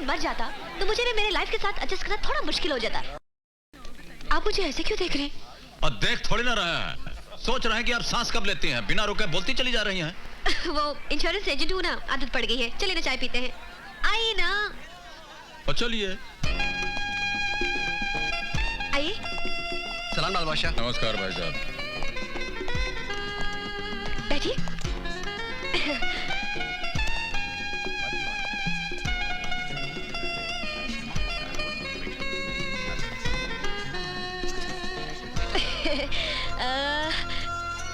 मर जाता तो मुझे भी मेरे लाइफ के साथ एडजस्ट करना थोड़ा मुश्किल हो जाता। आप मुझे ऐसे क्यों देख रहे हैं? और देख थोड़ी ना रहे हैं, सोच रहे हैं कि आप सांस कब लेती हैं, बिना रुके बोलती चली जा रही हैं। वो इंश्योरेंस एजेंट हूँ ना, आदत पड़ गई है। चलिए ना चाय पीते हैं, आइए ना। और चलिए। आइए। सलाम लाल बादशाह। नमस्कार भाई साहब। बैठिए।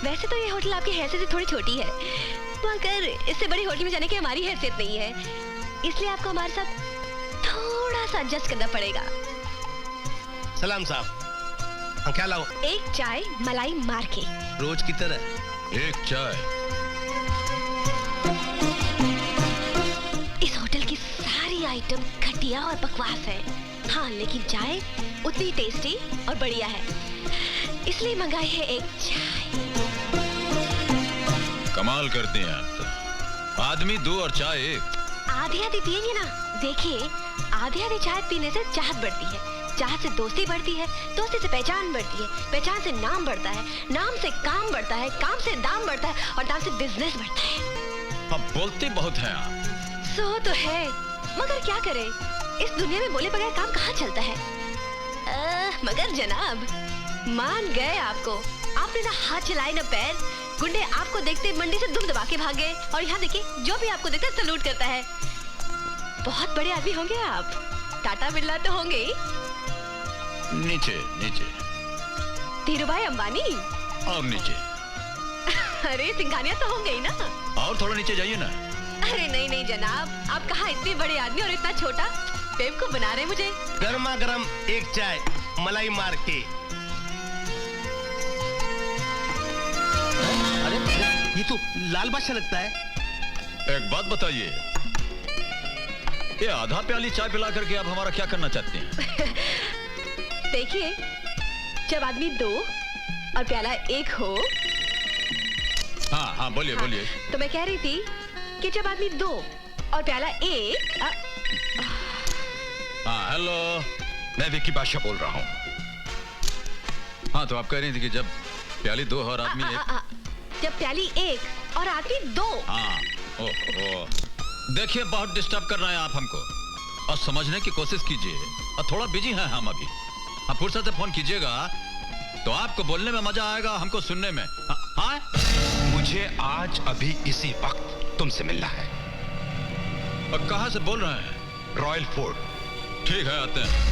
वैसे तो ये होटल आपकी हैसियत से थोड़ी छोटी है, मगर इससे बड़ी होटल में जाने की हमारी हैसियत नहीं है, इसलिए आपको हमारे साथ थोड़ा सा एडजस्ट करना पड़ेगा। सलाम साहब, हम क्या लाओ? एक चाय मलाई मार के। रोज की तरह एक चाय। इस होटल की सारी आइटम घटिया और बकवास है, हाँ लेकिन चाय उतनी टेस्टी और बढ़िया है, इसलिए मंगाई है एक चाय। कमाल करती हैं आप तो। आदमी दो और चाय एक। आधी आधी पिएंगे ना, देखिए आधी आधी चाय पीने से चाहत बढ़ती है, चाहत से दोस्ती बढ़ती है, दोस्ती से पहचान बढ़ती है, पहचान से नाम बढ़ता है, नाम से काम बढ़ता है, काम से दाम बढ़ता है और दाम से बिजनेस बढ़ता है। अब बोलती बहुत हैं आप। सो तो है, मगर क्या करें, इस दुनिया में बोले बगैर काम कहाँ चलता है। मगर जनाब मान गए आपको, आपने ना हाथ चलाए ना पैर, गुंडे आपको देखते मंडी से दुम दबा के भाग गए और यहाँ देखिए जो भी आपको देखता सलूट करता है। बहुत बड़े आदमी होंगे आप, टाटा बिरला तो होंगे ही। नीचे नीचे। धीरूभाई अंबानी और नीचे। अरे सिंघानिया तो होंगे ही ना। और थोड़ा नीचे जाइए ना। अरे नहीं नहीं जनाब, आप कहाँ इतने बड़े आदमी और इतना छोटा, बेवकूफ बना रहे मुझे। गर्मा गर्म एक चाय मलाई मार के। अरे ये तो लाल बादशाह लगता है। एक बात बताइए, ये आधा प्याली चाय पिला करके आप हमारा क्या करना चाहते हैं? देखिए, जब आदमी दो और प्याला एक हो। हाँ हाँ बोलिए हाँ, बोलिए। तो मैं कह रही थी कि जब आदमी दो और प्याला एक। हाँ हेलो, मैं विक्की बादशाह बोल रहा हूँ। हाँ तो आप कह रही थी कि जब प्याली दो और आदमी एक। जब प्याली एक और आदमी दो। हाँ ओह, देखिए बहुत डिस्टर्ब कर रहे हैं आप हमको, और समझने की कोशिश कीजिए, और थोड़ा बिजी हैं हम अभी। आप फुर्सत से फोन कीजिएगा तो आपको बोलने में मजा आएगा, हमको सुनने में। हाँ मुझे आज अभी इसी वक्त तुमसे मिलना है। और कहाँ से बोल रहे हैं? Royal fort. ठीक है आते हैं,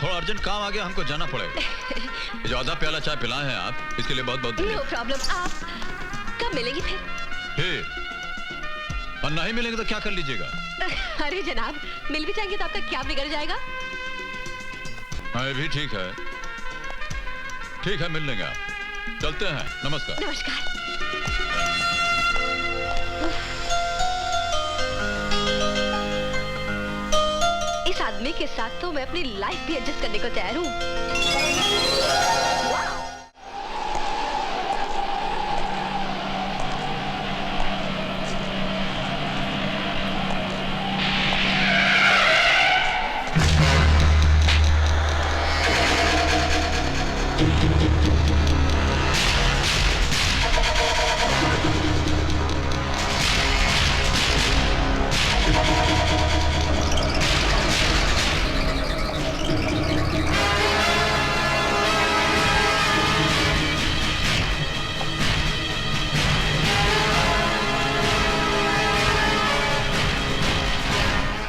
थोड़ा अर्जेंट काम आ गया, हमको जाना पड़ेगा। जो आधा प्याला चाय पिलाए हैं आप, इसके लिए बहुत बहुत नो प्रॉब्लम। आप कब मिलेंगे फिर? ठीक, और नहीं मिलेंगे तो क्या कर लीजिएगा? अरे जनाब, मिल भी जाएंगे तो आपका क्या बिगड़ जाएगा? हाँ भी ठीक है, ठीक है मिल लेंगे आप। चलते हैं, नमस्कार। नमस्कार। इस आदमी के साथ तो मैं अपनी लाइफ भी एडजस्ट करने को तैयार हूँ।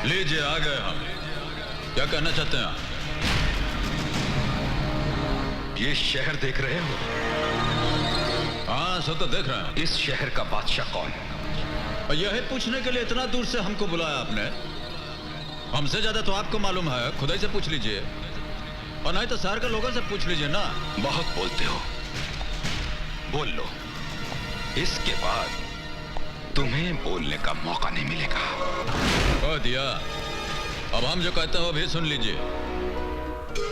लीजिए आ गए हम, क्या कहना चाहते हैं आप? ये शहर देख रहे हो? हाँ सो तो देख रहे हैं। इस शहर का बादशाह कौन है? और यही पूछने के लिए इतना दूर से हमको बुलाया आपने? हमसे ज्यादा तो आपको मालूम है, खुद ही से पूछ लीजिए, और नहीं तो शहर के लोगों से पूछ लीजिए ना। बहुत बोलते हो, बोल लो, इसके बाद तुम्हें बोलने का मौका नहीं मिलेगा। कह दिया, अब हम जो कहते हैं वो भी सुन लीजिए।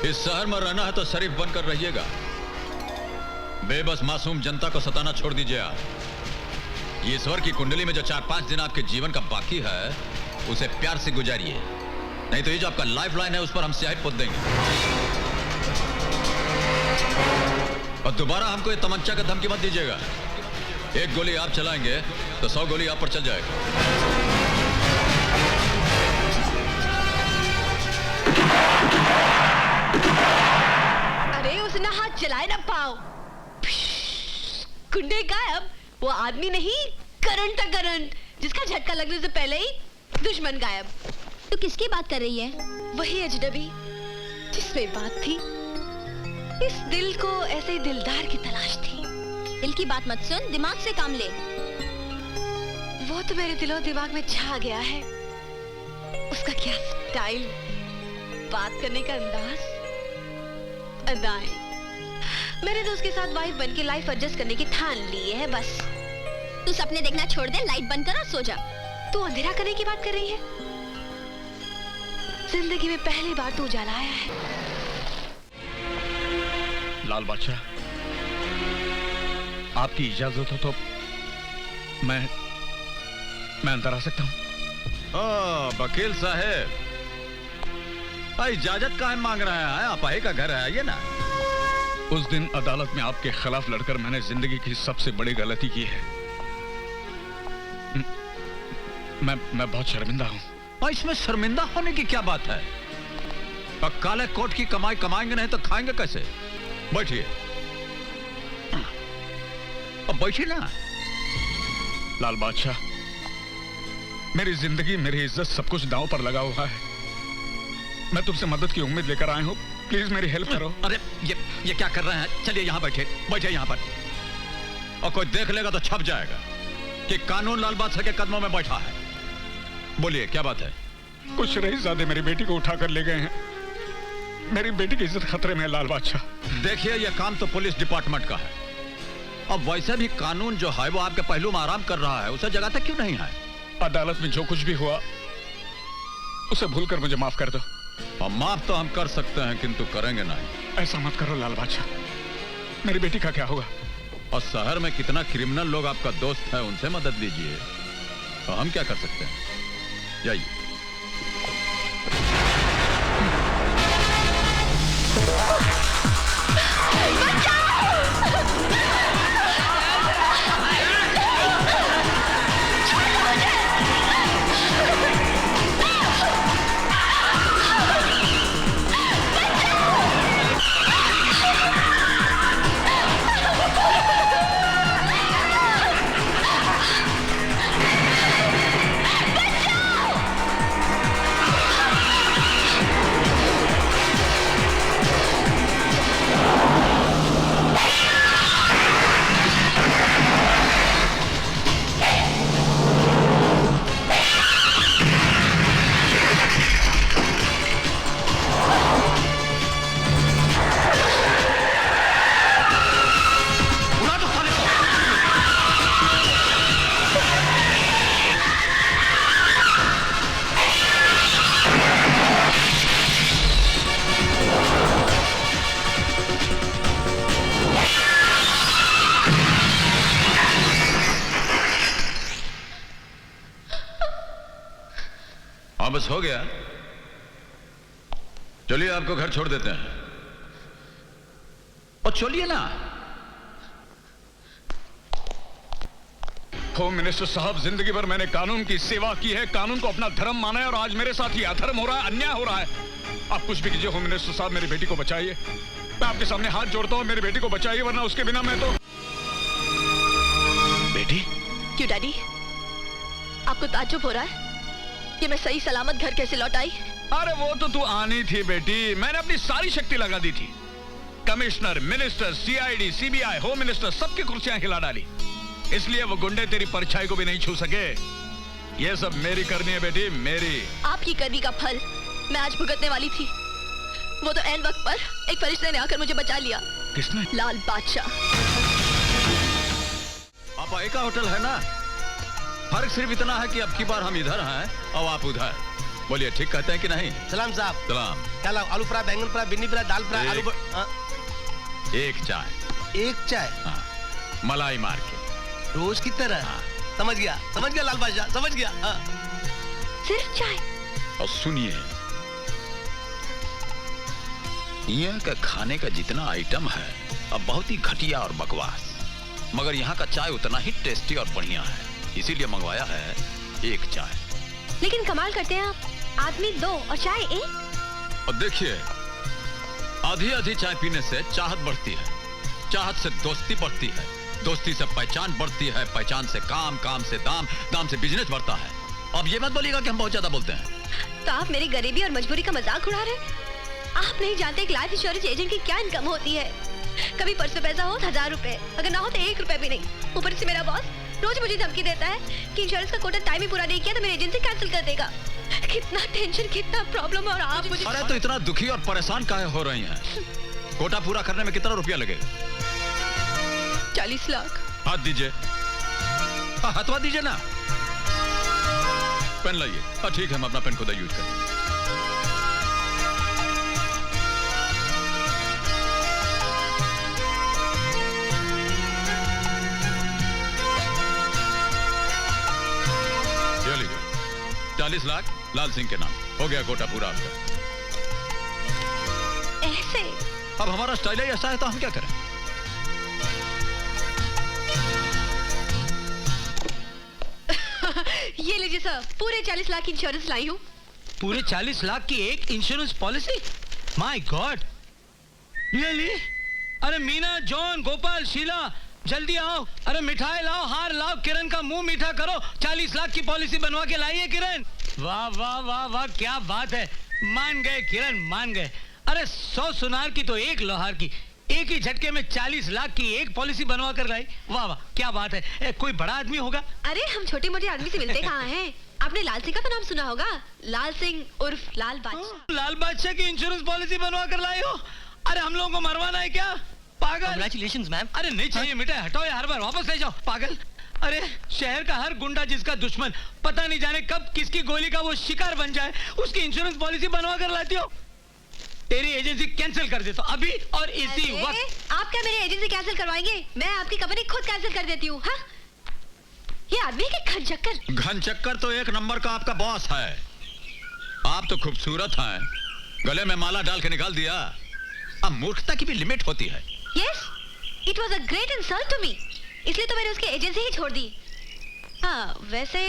इस शहर में रहना है तो शरीफ बनकर रहिएगा, बेबस मासूम जनता को सताना छोड़ दीजिए आप। ईश्वर की कुंडली में जो 4-5 दिन आपके जीवन का बाकी है, उसे प्यार से गुजारिए, नहीं तो ये जो आपका लाइफ लाइन है उस पर हम स्याही पोत देंगे। और दोबारा हमको ये तमंचा का धमकी मत दीजिएगा। एक गोली आप चलाएंगे तो 100 गोली आप पर चल जाएगा। अरे उसने हाथ चलाए ना पाओ। गुंडे गायब। वो आदमी नहीं, करंट था करंट, जिसका झटका लगने से पहले ही दुश्मन गायब। तो किसकी बात कर रही है? वही अजनबी जिसमें बात थी। इस दिल को ऐसे ही दिलदार की तलाश थी। दिल की बात मत सुन, दिमाग से काम ले। वो तो मेरे दिलो दिमाग में छा गया है। उसका क्या स्टाइल, बात करने का अंदाज, अदाएं। मैंने तो उसके साथ वाइफ बन के लाइफ एडजस्ट करने की ठान ली है बस। तू सपने देखना छोड़ दे, लाइट बंद कर और सो जा। तू अंधेरा करने की बात कर रही है? जिंदगी में पहली बार तू उजाला आया है। लाल बादशाह, आपकी इजाजत हो तो मैं अंदर आ सकता हूं? वकील साहब, इजाजत काहे मांग रहे हैं? आप ही का घर है, आइए ना। उस दिन अदालत में आपके खिलाफ लड़कर मैंने जिंदगी की सबसे बड़ी गलती की है। मैं बहुत शर्मिंदा हूं। और इसमें शर्मिंदा होने की क्या बात है? और काले कोट की कमाई कमाएंगे नहीं तो खाएंगे कैसे? बैठिए, अब बैठिए ना। लाल बादशाह, मेरी जिंदगी, मेरी इज्जत, सब कुछ दांव पर लगा हुआ है। मैं तुमसे मदद की उम्मीद लेकर आया हूं, प्लीज मेरी हेल्प करो। अरे ये क्या कर रहे हैं? चलिए यहाँ बैठिए, बैठिए यहाँ पर। और कोई देख लेगा तो छप जाएगा कि कानून लाल बादशाह के कदमों में बैठा है। बोलिए, क्या बात है? कुछ रईसज़ादे मेरी बेटी को उठाकर ले गए हैं। मेरी बेटी की इज्जत खतरे में है लाल बादशाह। देखिए, यह काम तो पुलिस डिपार्टमेंट का है। अब वैसे भी कानून जो है वो आपके पहलू में आराम कर रहा है, उसे जगाते क्यों नहीं है? अदालत में जो कुछ भी हुआ उसे भूलकर मुझे माफ कर दो। और माफ तो हम कर सकते हैं, किंतु करेंगे नहीं। ऐसा मत करो लाल बादशाह, मेरी बेटी का क्या होगा? और शहर में कितना क्रिमिनल लोग आपका दोस्त है, उनसे मदद लीजिए। तो हम क्या कर सकते हैं? जाइए। बस हो गया। चलिए, आपको घर छोड़ देते हैं। और चलिए ना। होम मिनिस्टर साहब, जिंदगी भर मैंने कानून की सेवा की है, कानून को अपना धर्म माना है, और आज मेरे साथ ये अधर्म हो रहा है, अन्याय हो रहा है। आप कुछ भी कीजिए होम मिनिस्टर साहब, मेरी बेटी को बचाइए। मैं आपके सामने हाथ जोड़ता हूँ, मेरी बेटी को बचाइए, वरना उसके बिना मैं तो। बेटी? क्यों डैडी, आपको ताज्जुब हो रहा है कि मैं सही सलामत घर कैसे लौट आई? अरे वो तो तू आनी थी बेटी, मैंने अपनी सारी शक्ति लगा दी थी। Commissioner, minister, CID, CBI, home minister, सबकी कुर्सियां हिला डाली। इसलिए वो गुंडे तेरी परछाई को भी नहीं छू सके। ये सब मेरी करनी है बेटी, मेरी। आपकी करनी का फल मैं आज भुगतने वाली थी। वो तो ऐन वक्त पर एक फरिश्ते ने आकर मुझे बचा लिया। किसने? लाल बादशाह। आपा एक होटल है ना, फर्क सिर्फ इतना है कि अब की बार हम इधर हैं और आप उधर। बोलिए, ठीक कहते हैं कि नहीं? सलाम साहब। सलाम। क्या लाओ? आलू फ्राई, बैंगन फ्राई, भिंडी फ्राई, दाल फ्राई, आलू एक चाय। एक चाय? हाँ, मलाई मार के। रोज की तरह? हाँ। समझ गया लाल बादशाह, समझ गया। सिर्फ चाय? और सुनिए, यहाँ का खाने का जितना आइटम है अब बहुत ही घटिया और बकवास, मगर यहाँ का चाय उतना ही टेस्टी और बढ़िया है, इसीलिए मंगवाया है एक चाय। लेकिन कमाल करते हैं आप, आदमी 2 और चाय 1। और देखिए, आधी आधी चाय पीने से चाहत बढ़ती है, चाहत से दोस्ती बढ़ती है, दोस्ती से पहचान बढ़ती है, पहचान से काम, काम से दाम, दाम से बिजनेस बढ़ता है। अब ये मत बोलिएगा कि हम बहुत ज्यादा बोलते हैं। तो आप मेरी गरीबी और मजबूरी का मजाक उड़ा रहे? आप नहीं जानते एक लाइफ इंश्योरेंस एजेंट की क्या इनकम होती है। कभी पर्स में पैसा हो 1000 रुपए, अगर ना हो तो 1 रुपए भी नहीं। ऊपर से मेरा बॉस रोज मुझे धमकी देता है कि इंश्योरेंस का कोटा टाइम ही पूरा नहीं किया तो मेरी एजेंसी कैंसिल कर देगा। कितना टेंशन, कितना प्रॉब्लम, और आप मुझे। अरे तो इतना दुखी और परेशान काहे हो रही हैं? कोटा पूरा करने में कितना रुपया लगेगा? 40 लाख। हाथ दीजिए, हथवा दीजिए ना। पेन लाइए। ठीक है, मैं अपना पेन खुद यूज कर। ये लीजिए, 40 लाख लाल सिंह के नाम, हो गया कोटा पूरा आपका। ऐसे? अब हमारा स्टाइल ही ऐसा है तो हम क्या करें? ये लीजिए सर, पूरे 40 लाख की इंश्योरेंस लाई हूँ। पूरे 40 लाख की एक insurance policy? My God, really? अरे मीना, जॉन, गोपाल, शीला, जल्दी आओ। अरे मिठाई लाओ, हार लाओ, किरण का मुंह मीठा करो। 40 लाख की पॉलिसी बनवा के लाइए किरण। वाह वाह वाह वाह, क्या बात है। मान गए किरण, मान गए। अरे 100 सुनार की तो एक लोहार की, एक ही झटके में 40 लाख की एक पॉलिसी बनवा कर लाई। वाह वाह, क्या बात है। कोई बड़ा आदमी होगा? अरे हम छोटे मोटे आदमी से मिलते कहाँ हैं? आपने लाल सिंह का तो नाम सुना होगा, लाल सिंह उर्फ लाल बादशाह। लाल बादशाह की इंश्योरेंस पॉलिसी बनवा कर लाई हो? अरे हम लोगों को मरवाना है क्या? पागल। Congratulations, ma'am. अरे नहीं चाहिए मिठाई, हटाओ या हर बार वापस ले जाओ, पागल। अरे शहर का हर गुंडा जिसका दुश्मन पता नहीं जाने कब किसकी गोली का वो शिकार बन जाए, उसकी इंश्योरेंस पॉलिसी बनवा कर लाती हो। तेरी एजेंसी कैंसिल कर देता हूं अभी और इसी वक्त। आप क्या मेरी एजेंसी कैंसिल करवाएंगे? मैं आपकी कंपनी खुद कैंसिल कर देती हूँ। हाँ? ये आदमी के घनचक्कर। घनचक्कर तो एक नंबर का आपका बॉस है। आप तो खूबसूरत हैं, गले में माला डाल के निकाल दिया। अब मूर्खता की भी लिमिट होती है। Yes, it was a great insult to me. इसलिए तो मैंने उसकी एजेंसी ही छोड़ दी। हाँ, वैसे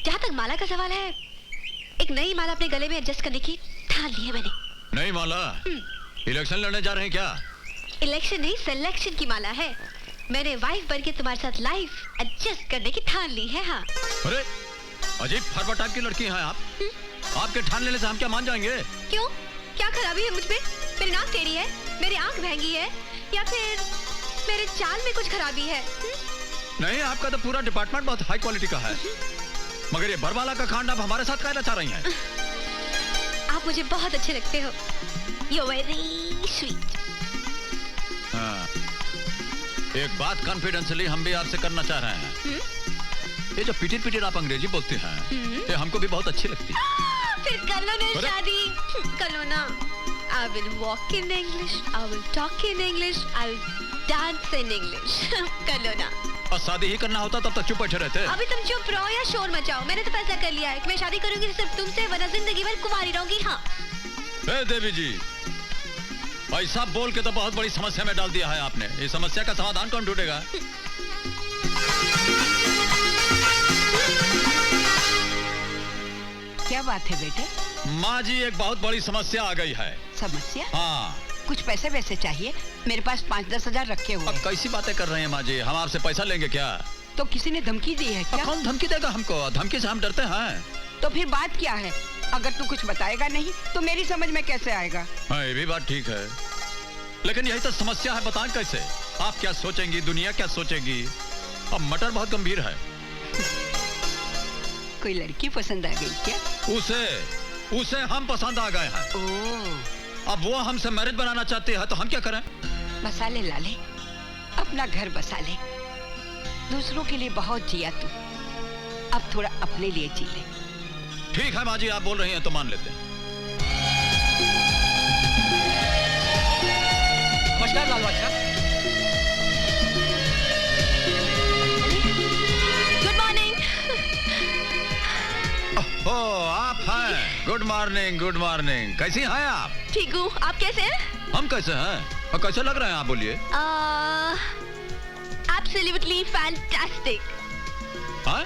जहाँ तक माला का सवाल है, एक नई माला अपने गले में एडजस्ट करने की ठान ली है मैंने। नहीं माला, इलेक्शन लड़ने जा रहे हैं क्या? इलेक्शन नहीं, सिलेक्शन की माला है। मैंने वाइफ बन के तुम्हारे साथ लाइफ एडजस्ट करने की ठान ली है। हाँ। अरे अजीब फरबा टाइप की लड़की हैं आप। आपके ठान लेने से हम क्या मान जाएंगे? क्यों? क्या खराबी है मुझ में? मेरी नाक टेढ़ी है, मेरी आंख महंगी है, या फिर मेरे चाल में कुछ खराबी है? नहीं, आपका तो पूरा डिपार्टमेंट बहुत हाई क्वालिटी का है। मगर ये बरवाला का कांड आप हमारे साथ कहना चाह रही हैं? आप मुझे बहुत अच्छे लगते हो। You're very sweet. हाँ, एक बात कॉन्फिडेंशियली हम भी आपसे करना चाह रहे हैं। ये जो पिटिर पिटिर आप अंग्रेजी बोलते हैं, ये हमको भी बहुत अच्छी लगती है। फिर कर लो ना शादी, कर लो ना। I will walk in English, I will talk in English, I will dance in English. कर लो ना। और शादी ही करना होता तब तक चुप बैठे रहते। अभी तुम चुप रहो या शोर मचाओ। मैंने तो फैसला कर लिया है कि मैं शादी करूंगी सिर्फ तुमसे, वरना जिंदगी भर कुंवारी रहूंगी। हाँ। ए देवी जी, ऐसा बोल के तो बहुत बड़ी समस्या में डाल दिया है आपने। इस समस्या का समाधान कौन ढूंढेगा? क्या बात है बेटे? माँ जी, एक बहुत बड़ी समस्या आ गई है। समस्या? हाँ। कुछ पैसे वैसे चाहिए? मेरे पास 5-10 हजार रखे हुए। अब कैसी बातें कर रहे हैं माँ जी? हम आपसे पैसा लेंगे क्या? तो किसी ने धमकी दी है क्या? कौन धमकी देगा हमको? धमकी से हम डरते हैं। तो फिर बात क्या है? अगर तू कुछ बताएगा नहीं तो मेरी समझ में कैसे आएगा? हाँ, ये भी बात ठीक है, लेकिन यही तो समस्या है। बताएं कैसे? आप क्या सोचेंगी, दुनिया क्या सोचेगी? अब मटर बहुत गंभीर है। कोई लड़की पसंद आ गई क्या? उसे हम पसंद आ गए हैं। ओह। अब वो हमसे मैरिज बनाना चाहती है तो हम क्या करें? बसा ले लाले, अपना घर बसा ले। दूसरों के लिए बहुत जिया तू, अब थोड़ा अपने लिए जी ले। ठीक है माँ जी, आप बोल रही हैं तो मान लेते हैं। नमस्कार Lal Badshah. Good morning. Oh, good morning, good morning. कैसी हैं आप? ठीक हूँ, आप कैसे हैं? हम कैसे हैं और कैसे लग रहे हैं आप, बोलिए। Absolutely fantastic, हाँ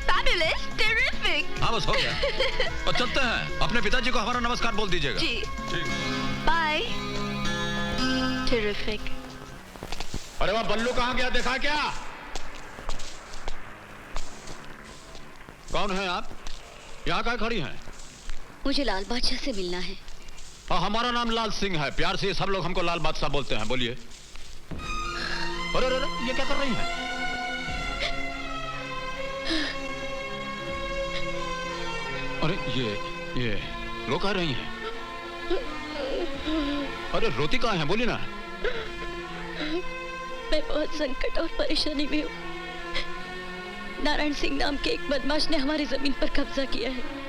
fabulous, terrific। हाँ, बस हो गया। और चलते हैं, अपने पिताजी को हमारा नमस्कार बोल दीजिएगा। जी, ठीक। बाय। Terrific। अरे वह बल्लू कहाँ गया, देखा क्या? कौन है आप? यहाँ क्या खड़ी हैं? मुझे लाल बादशाह से मिलना है। हाँ, हमारा नाम लाल सिंह है, प्यार से सब लोग हमको लाल बादशाह बोलते हैं। बोलिए। अरे अरे अरे, ये क्या कर रही हैं? अरे ये रो कह रही हैं? अरे रोती कहाँ है, बोली ना। मैं बहुत संकट और परेशानी में हूँ। नारायण सिंह नाम के एक बदमाश ने हमारी जमीन पर कब्जा किया है।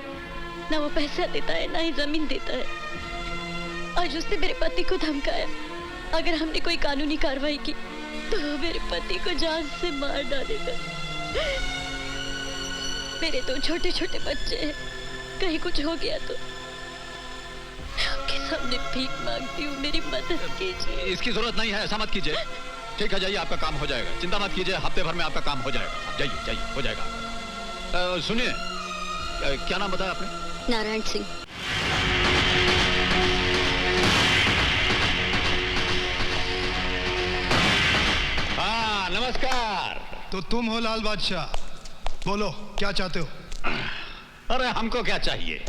ना वो पैसा देता है, ना ही जमीन देता है। आज उसने मेरे पति को धमकाया, अगर हमने कोई कानूनी कार्रवाई की तो वो मेरे पति को जान से मार डालेगा। मेरे दो छोटे छोटे बच्चे हैं, कहीं कुछ हो गया तो आपके सामने भीख मांगती हूँ, मेरी मदद कीजिए। इसकी जरूरत नहीं है, ऐसा मत कीजिए। ठीक है, जाइए, आपका काम हो जाएगा, चिंता मत कीजिए, हफ्ते भर में आपका काम हो जाएगा। आप जाइए जाइए, हो जाएगा। सुनिए, क्या नाम बताया आपने? नारायण सिंह। हाँ, नमस्कार। तो तुम हो लाल बादशाह, बोलो क्या चाहते हो? अरे हमको क्या चाहिए,